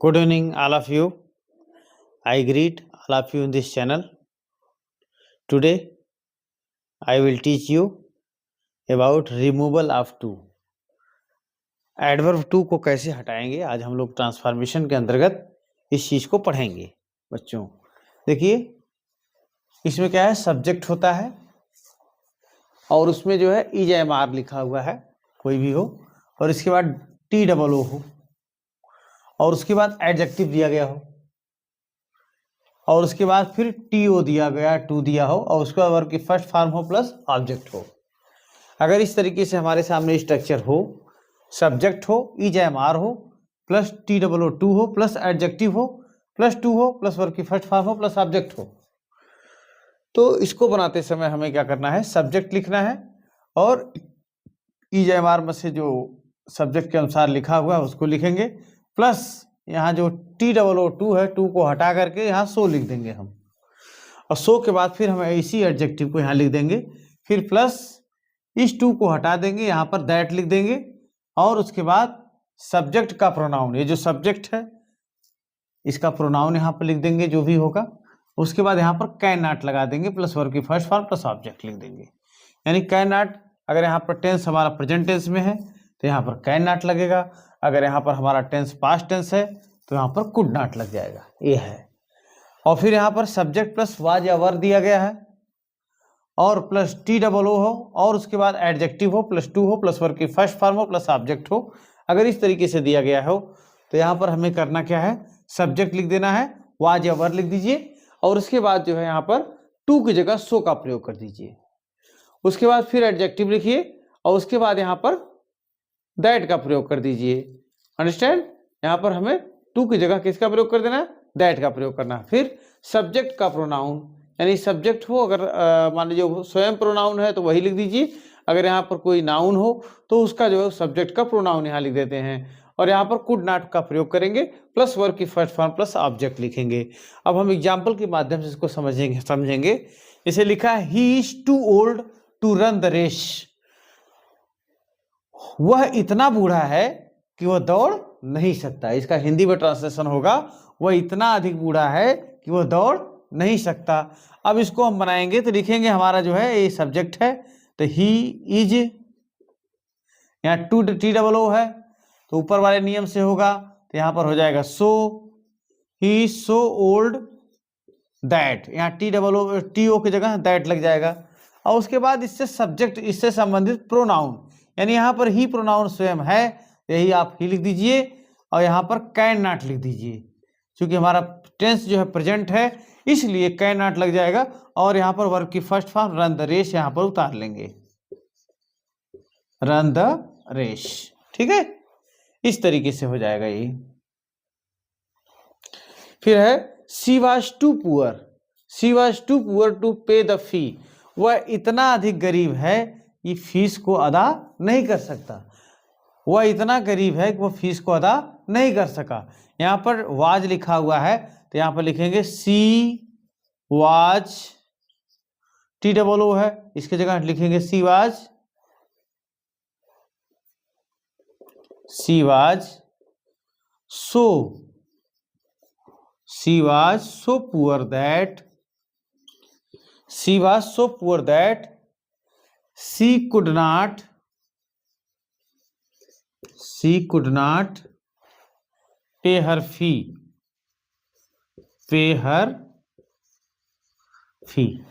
Good evening, all of you. I greet all of you in this channel. Today, I will teach you about removal of to. Adverb too को कैसे हटाएंगे, आज हम लोग transformation के अंतर्गत इस चीज को पढ़ेंगे। बच्चों देखिए, इसमें क्या है, सब्जेक्ट होता है और उसमें जो है इज एम आर लिखा हुआ है, कोई भी हो, और इसके बाद टी डबल ओ हो, और उसके बाद एडजेक्टिव दिया गया हो, और उसके बाद फिर टी ओ दिया गया, टू दिया हो, और उसके बाद वर्ब की फर्स्ट फॉर्म हो प्लस ऑब्जेक्ट हो। अगर इस तरीके से हमारे सामने स्ट्रक्चर हो, सब्जेक्ट हो, इज एम आर हो, plus T double O too हो, प्लस एडजेक्टिव हो, प्लस टू हो, प्लस वर्ब की फर्स्ट फॉर्म हो, प्लस ऑब्जेक्ट हो, तो इसको बनाते समय हमें क्या करना है, सब्जेक्ट लिखना है और इज एम आर में से जो सब्जेक्ट के अनुसार लिखा हुआ है उसको लिखेंगे, प्लस यहाँ जो टी डबल ओ टू है, टू को हटा करके यहाँ सो लिख देंगे हम, और सो के बाद फिर हम इसी एडजेक्टिव को यहाँ लिख देंगे, फिर प्लस इस टू को हटा देंगे, यहाँ पर दैट लिख देंगे, और उसके बाद सब्जेक्ट का प्रोनाउन, ये जो सब्जेक्ट है इसका प्रोनाउन यहाँ पर लिख देंगे जो भी होगा, उसके बाद यहाँ पर कैन नॉट लगा देंगे, प्लस वर्ब की फर्स्ट फॉर्म प्लस ऑब्जेक्ट लिख देंगे। यानी कैन नॉट, अगर यहाँ पर टेंस हमारा प्रेजेंट टेंस में है तो यहाँ पर कैन नॉट लगेगा, अगर यहाँ पर हमारा टेंस पास्ट टेंस है तो यहाँ पर कुड नॉट लग जाएगा, ये है। और फिर यहाँ पर सब्जेक्ट प्लस वाज या वर दिया गया है, और प्लस टी डबल ओ हो, और उसके बाद एडजेक्टिव हो, प्लस टू हो, प्लस वर्ब की फर्स्ट फॉर्म हो, प्लस ऑब्जेक्ट हो। अगर इस तरीके से दिया गया हो तो यहाँ पर हमें करना क्या है, सब्जेक्ट लिख देना है, वाज या वर लिख दीजिए, और उसके बाद जो है यहाँ पर टू की जगह सो का प्रयोग कर दीजिए, उसके बाद फिर एडजेक्टिव लिखिए, और उसके बाद यहाँ पर दैट का प्रयोग कर दीजिए। अंडरस्टैंड, यहाँ पर हमें टू की जगह किसका प्रयोग कर देना है, दैट का प्रयोग करना है। फिर सब्जेक्ट का प्रोनाउन, यानी सब्जेक्ट हो, अगर मान लीजिए स्वयं प्रोनाउन है तो वही लिख दीजिए, अगर यहाँ पर कोई नाउन हो तो उसका जो है सब्जेक्ट का प्रोनाउन यहाँ लिख देते हैं, और यहाँ पर कुड नॉट का प्रयोग करेंगे, प्लस वर्ब की फर्स्ट फॉर्म प्लस ऑब्जेक्ट लिखेंगे। अब हम एग्जाम्पल के माध्यम से इसको समझेंगे। इसे लिखा है, he is too old to run the race. वह इतना बूढ़ा है कि वह दौड़ नहीं सकता। इसका हिंदी में ट्रांसलेशन होगा, वह इतना अधिक बूढ़ा है कि वह दौड़ नहीं सकता। अब इसको हम बनाएंगे तो लिखेंगे, हमारा जो है ये सब्जेक्ट है, तो ही इज, यहाँ टू टी डबल ओ है तो ऊपर वाले नियम से होगा, तो यहाँ पर हो जाएगा so, he so old that, यहाँ T double O T O की जगह दैट लग जाएगा, और उसके बाद इससे सब्जेक्ट, इससे संबंधित प्रोनाउन, यानी यहाँ पर ही प्रोनाउन स्वयं है, यही आप ही लिख दीजिए, और यहाँ पर कैन नॉट लिख दीजिए, क्योंकि हमारा टेंस जो है प्रेजेंट है इसलिए कैन नॉट लग जाएगा, और यहाँ पर वर्ब की first form run the race यहाँ पर उतार लेंगे, रन द रेस। ठीक है, इस तरीके से हो जाएगा ये। फिर है she was too poor, she was too poor to pay the fee. वह इतना अधिक गरीब है कि फीस को अदा नहीं कर सकता। वह इतना गरीब है कि वह फीस को अदा नहीं कर सका। यहाँ पर वाज लिखा हुआ है तो यहाँ पर लिखेंगे she was, T double O है, इसकी जगह लिखेंगे she was, she was so, she was so poor that, she was so poor that she could not pay her फी, पे हर फी।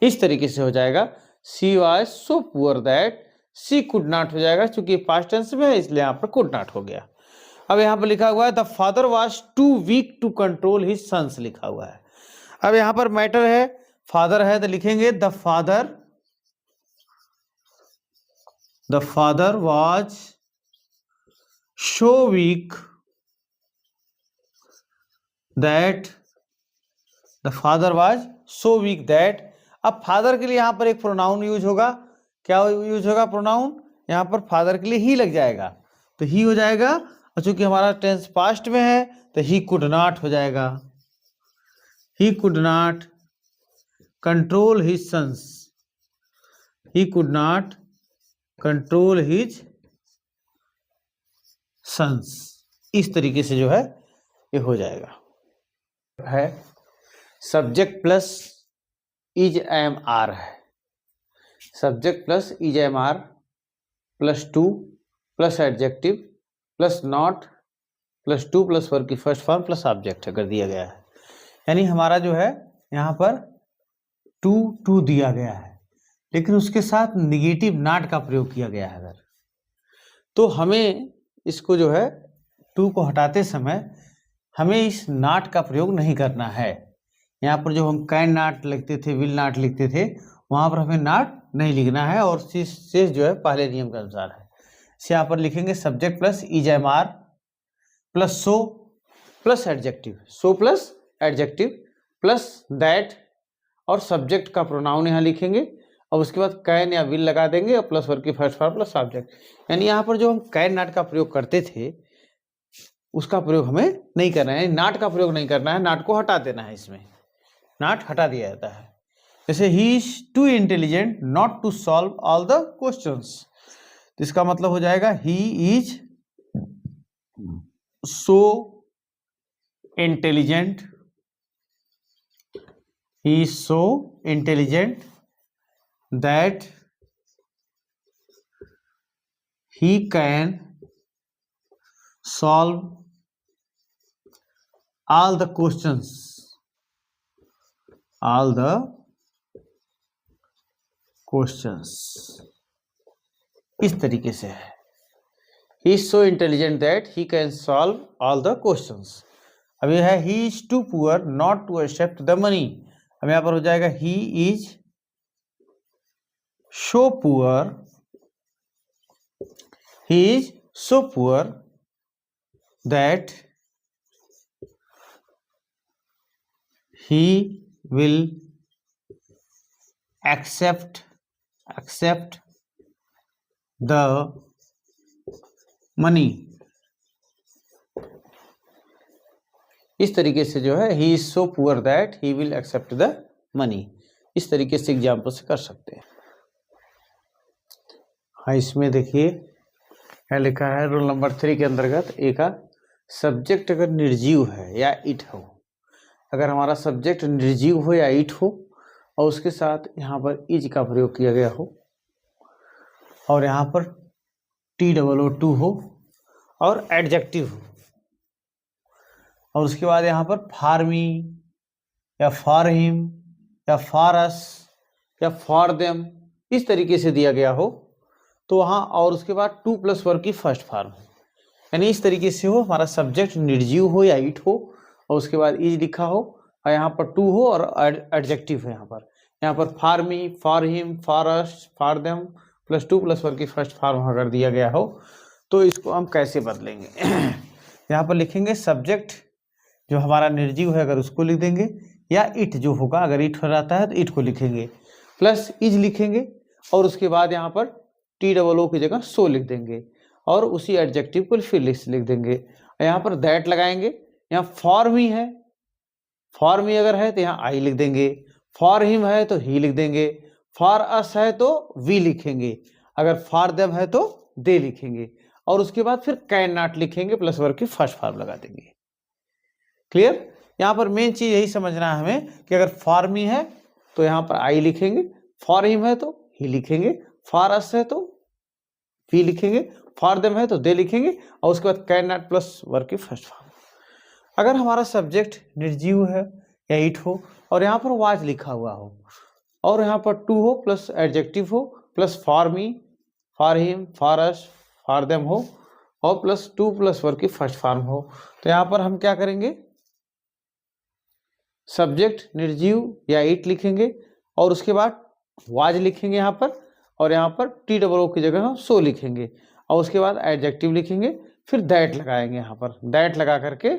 इस तरीके से हो जाएगा, she was so poor that she could not हो जाएगा, क्योंकि पास्ट टेंस में है इसलिए यहाँ पर कुड नॉट हो गया। अब यहाँ पर लिखा हुआ है the father was too weak to control his sons लिखा हुआ है। अब यहाँ पर मैटर है, फादर है तो लिखेंगे the father was so weak that, the father was so weak that. अब फादर के लिए यहाँ पर एक प्रोनाउन यूज होगा, क्या यूज होगा प्रोनाउन, यहाँ पर फादर के लिए ही लग जाएगा, तो ही हो जाएगा, और चूंकि हमारा टेंस पास्ट में है तो ही कुड नॉट हो जाएगा, he could not control his sons, he could not control his sons. इस तरीके से जो है ये हो जाएगा है subject plus is am are है, subject plus is am are plus to plus adjective plus not plus to plus verb की फर्स्ट फॉर्म प्लस ऑब्जेक्ट अगर दिया गया है, यानी हमारा जो है यहाँ पर टू टू दिया गया है लेकिन उसके साथ निगेटिव नॉट का प्रयोग किया गया है अगर, तो हमें इसको जो है टू को हटाते समय हमें इस नॉट का प्रयोग नहीं करना है। यहाँ पर जो हम कैन नॉट लिखते थे, विल नॉट लिखते थे, वहाँ पर हमें नॉट नहीं लिखना है और शेष जो है पहले नियम के अनुसार है। इसे यहाँ पर लिखेंगे subject plus is am are plus so plus adjective, so plus adjective plus that और सब्जेक्ट का प्रोनाउन यहाँ लिखेंगे और उसके बाद कैन या विल लगा देंगे और प्लस वर्ब की फर्स्ट फॉर्म प्लस ऑब्जेक्ट। यानी यहाँ पर जो हम कैन नॉट का प्रयोग करते थे उसका प्रयोग हमें नहीं करना है, नॉट का प्रयोग नहीं करना है, नॉट को हटा देना है, इसमें नॉट हटा दिया जाता है। जैसे he is too intelligent not to solve all the questions, तो इसका मतलब हो जाएगा he is so intelligent, he is so intelligent that he can solve all the questions, all the questions, इस तरीके से है। He is so intelligent that he can solve all the questions। अब यह है he is too poor not to accept the money। अब यहाँ पर हो जाएगा he is so poor, he is so poor that he will accept the money। इस तरीके से जो है he is so poor that he will accept the money, इस तरीके से एग्जाम्पल से कर सकते हैं। हाँ, इसमें देखिए क्या लिखा है रोल नंबर 3 के अंतर्गत ए का सब्जेक्ट अगर निर्जीव है या इट हो, अगर हमारा सब्जेक्ट निर्जीव हो या इट हो और उसके साथ यहाँ पर इज का प्रयोग किया गया हो और यहाँ पर TOO हो और एडजेक्टिव हो और उसके बाद यहाँ पर फॉर मी या फॉर हिम या फॉर अस या फॉर देम इस तरीके से दिया गया हो, तो वहाँ और उसके बाद टू प्लस वर्ब की फर्स्ट फॉर्म, यानी इस तरीके से हो हमारा सब्जेक्ट निर्जीव हो या इट हो और उसके बाद इज लिखा हो और यहाँ पर टू हो और एडजेक्टिव है, यहाँ पर for me, for him, for us, for them plus to plus verb की फर्स्ट फॉर्म अगर दिया गया हो, तो इसको हम कैसे बदलेंगे। यहाँ पर लिखेंगे सब्जेक्ट जो हमारा निर्जीव है अगर उसको लिख देंगे या इट जो होगा अगर इट हो जाता है तो इट को लिखेंगे प्लस इज लिखेंगे और उसके बाद यहाँ पर TOO की जगह सो लिख देंगे और उसी एडजेक्टिव को फिर लिख देंगे। यहाँ पर दैट लगाएंगे, यहाँ फॉर मी है, फॉर मी अगर है तो यहाँ आई लिख देंगे, फॉर हिम है तो ही लिख देंगे, फॉर अस है तो वी लिखेंगे, अगर फॉर देम है तो दे लिखेंगे और उसके बाद फिर कैन नॉट लिखेंगे प्लस वर्ब की फर्स्ट फॉर्म लगा देंगे। क्लियर। यहाँ पर मेन चीज यही समझना है हमें कि अगर फॉर मी है तो यहाँ पर आई लिखेंगे, फॉर हिम है तो ही लिखेंगे, फॉर अस है तो वी लिखेंगे, फॉर देम है तो दे लिखेंगे और उसके बाद कैन नॉट प्लस वर्ब की फर्स्ट फॉर्म। अगर हमारा सब्जेक्ट निर्जीव है या इट हो और यहाँ पर वाज लिखा हुआ हो और यहाँ पर टू हो प्लस एडजेक्टिव हो plus for me, for him, for us, for them हो और प्लस टू प्लस वर्ब की फर्स्ट फॉर्म हो, तो यहाँ पर हम क्या करेंगे सब्जेक्ट निर्जीव या इट लिखेंगे और उसके बाद वाज लिखेंगे यहाँ पर और यहाँ पर TOO की जगह हम सो लिखेंगे और उसके बाद एडजेक्टिव लिखेंगे, फिर दैट लगाएंगे, यहाँ पर दैट लगा करके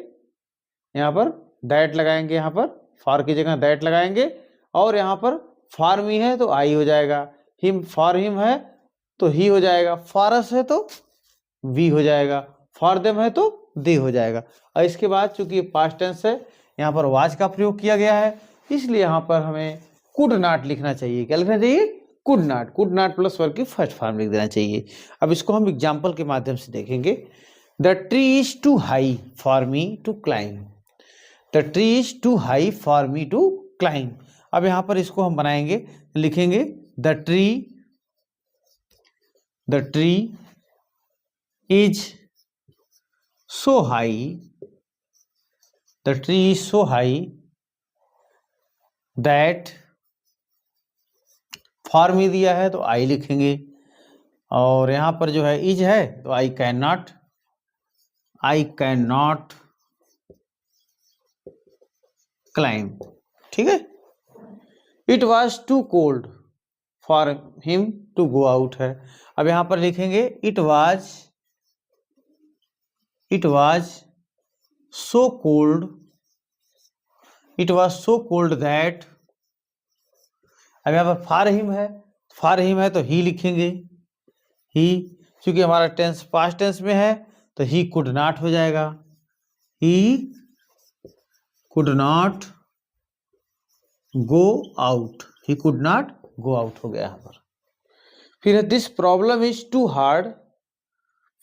यहाँ पर दैट लगाएंगे, यहाँ पर फॉर की जगह दैट लगाएंगे और यहाँ पर फॉर मी है तो आई हो जाएगा, हिम फॉर हिम है तो ही हो जाएगा, फॉर अस है तो वी हो जाएगा, फॉर देम है तो दे हो जाएगा। और इसके बाद चूंकि पास्ट टेंस है यहाँ पर वाज का प्रयोग किया गया है इसलिए यहाँ पर हमें कुड नॉट लिखना चाहिए। क्या लिखना चाहिए? Could not. Could not plus verb की फर्स्ट फॉर्म लिख देना चाहिए। अब इसको हम एग्जाम्पल के माध्यम से देखेंगे। The tree is too high for me to climb, the tree is too high for me to climb. अब यहां पर इसको हम बनाएंगे, लिखेंगे the tree is so high, the tree is so high that, for me दिया है तो आई लिखेंगे, और यहां पर जो है इज है तो आई कैन नॉट क्लाइंब। ठीक है। It was too cold for him to go out है। अब यहां पर लिखेंगे it was so cold, it was so cold that. अब यहां पर फॉर हिम है तो ही लिखेंगे, ही, क्योंकि हमारा टेंस पास्ट टेंस में है तो ही कुड नॉट हो जाएगा, he could not go out, he could not go out हो गया यहां पर। फिर है this problem is too hard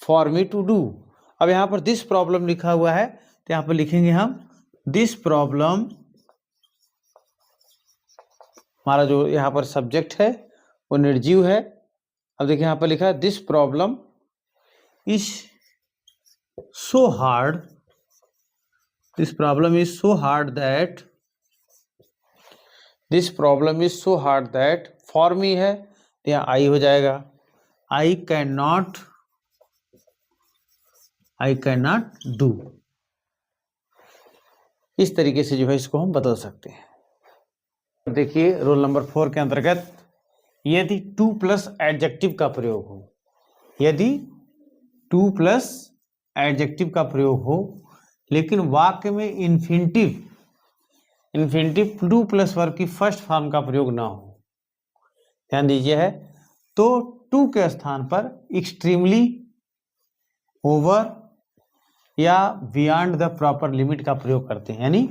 for me to do. अब यहां पर दिस प्रॉब्लम लिखा हुआ है तो यहां पर लिखेंगे हम दिस प्रॉब्लम, हमारा जो यहां पर सब्जेक्ट है वो निर्जीव है। अब देखिए यहां पर लिखा है this problem is so hard, this problem is so hard that, this problem is so hard that, for मी है तो यहाँ आई हो जाएगा, आई कैन नॉट डू। इस तरीके से जो है इसको हम बदल सकते हैं। देखिए रोल नंबर 4 के अंतर्गत यदि टू प्लस एडजेक्टिव का प्रयोग हो, यदि टू प्लस एडजेक्टिव का प्रयोग हो लेकिन वाक्य में इन्फिनिटिव टू प्लस वर्ब की फर्स्ट फॉर्म का प्रयोग ना हो, ध्यान दीजिए है, तो टू के स्थान पर एक्सट्रीमली, ओवर या बियॉन्ड द प्रॉपर लिमिट का प्रयोग करते हैं। यानी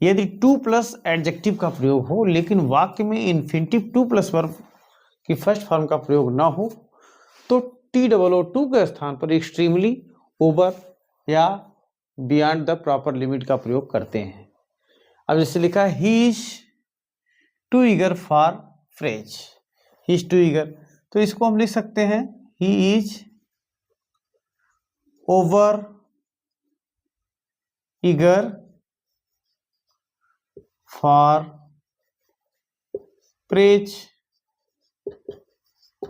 यदि टू प्लस एडजेक्टिव का प्रयोग हो लेकिन वाक्य में इन्फिनिटिव टू प्लस वर्ब की फर्स्ट फॉर्म का प्रयोग ना हो तो TOO के स्थान पर एक्सट्रीमली, ओवर या बियॉन्ड द प्रॉपर लिमिट का प्रयोग करते हैं। अब जैसे लिखा है he is too eager for praise, he is too eager, तो इसको हम लिख सकते हैं he is over eager for praise,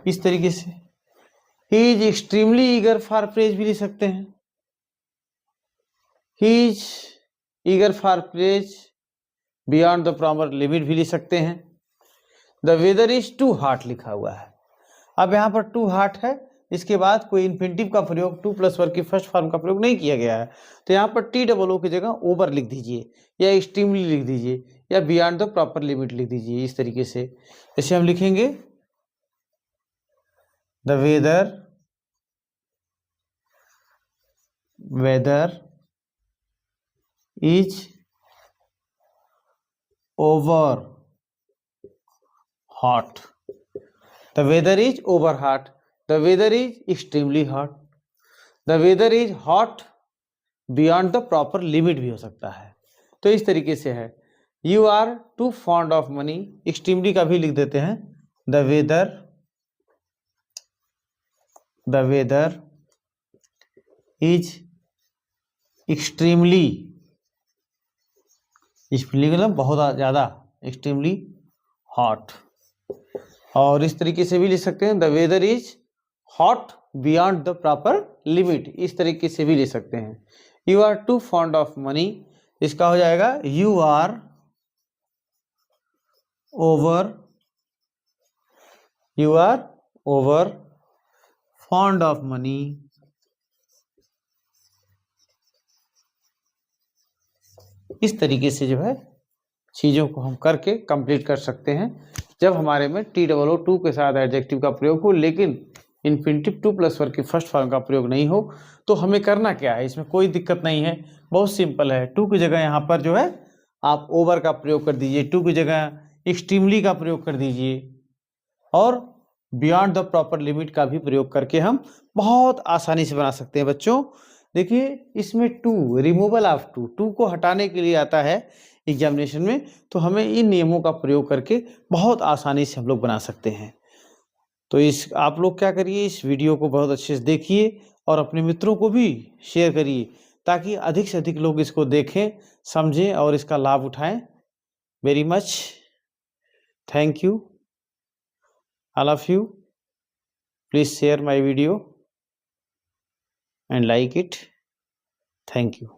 इस तरीके से। He is extremely eager for praise भी लिख सकते हैं, he is eager for praise beyond the proper limit भी लिख सकते हैं। The weather is too hot लिखा हुआ है, अब यहां पर टू हॉट है, इसके बाद कोई इन्फिनिटिव का प्रयोग टू प्लस वर्ब की फर्स्ट फॉर्म का प्रयोग नहीं किया गया है, तो यहाँ पर TOO की जगह ओवर लिख दीजिए या एक्सट्रीमली लिख दीजिए या बियॉन्ड द प्रॉपर लिमिट लिख दीजिए। इस तरीके से जैसे हम लिखेंगे the weather is over hot, the weather is over hot, the weather is extremely hot, the weather is hot beyond the proper limit भी हो सकता है। तो इस तरीके से है। You are too fond of money, extremely का भी लिख देते हैं, द वेदर इज एक्सट्रीमली, मतलब बहुत ज्यादा, एक्सट्रीमली हॉट। और इस तरीके से भी लिख सकते हैं the weather is hot beyond the proper limit, इस तरीके से भी लिख सकते हैं। You are too fond of money, इसका हो जाएगा you are over fond of money इस तरीके से जो है चीजों को हम करके कंप्लीट कर सकते हैं जब हमारे में TOO के साथ एडजेक्टिव का प्रयोग हो लेकिन इन्फिनिटिव टू प्लस वर्ब की फर्स्ट फॉर्म का प्रयोग नहीं हो। तो हमें करना क्या है, इसमें कोई दिक्कत नहीं है, बहुत सिंपल है। टू की जगह यहाँ पर जो है आप ओवर का प्रयोग कर दीजिए, टू की जगह एक्सट्रीमली का प्रयोग कर दीजिए और बियॉन्ड द प्रॉपर लिमिट का भी प्रयोग करके हम बहुत आसानी से बना सकते हैं बच्चों। देखिए इसमें टू, रिमूवल ऑफ टू को हटाने के लिए आता है एग्जामिनेशन में, तो हमें इन नियमों का प्रयोग करके बहुत आसानी से हम लोग बना सकते हैं। तो इस आप लोग क्या करिए, इस वीडियो को बहुत अच्छे से देखिए और अपने मित्रों को भी शेयर करिए, ताकि अधिक से अधिक लोग इसको देखें, समझें और इसका लाभ उठाएं। Very much thank you all of you. Please share my video and like it. Thank you.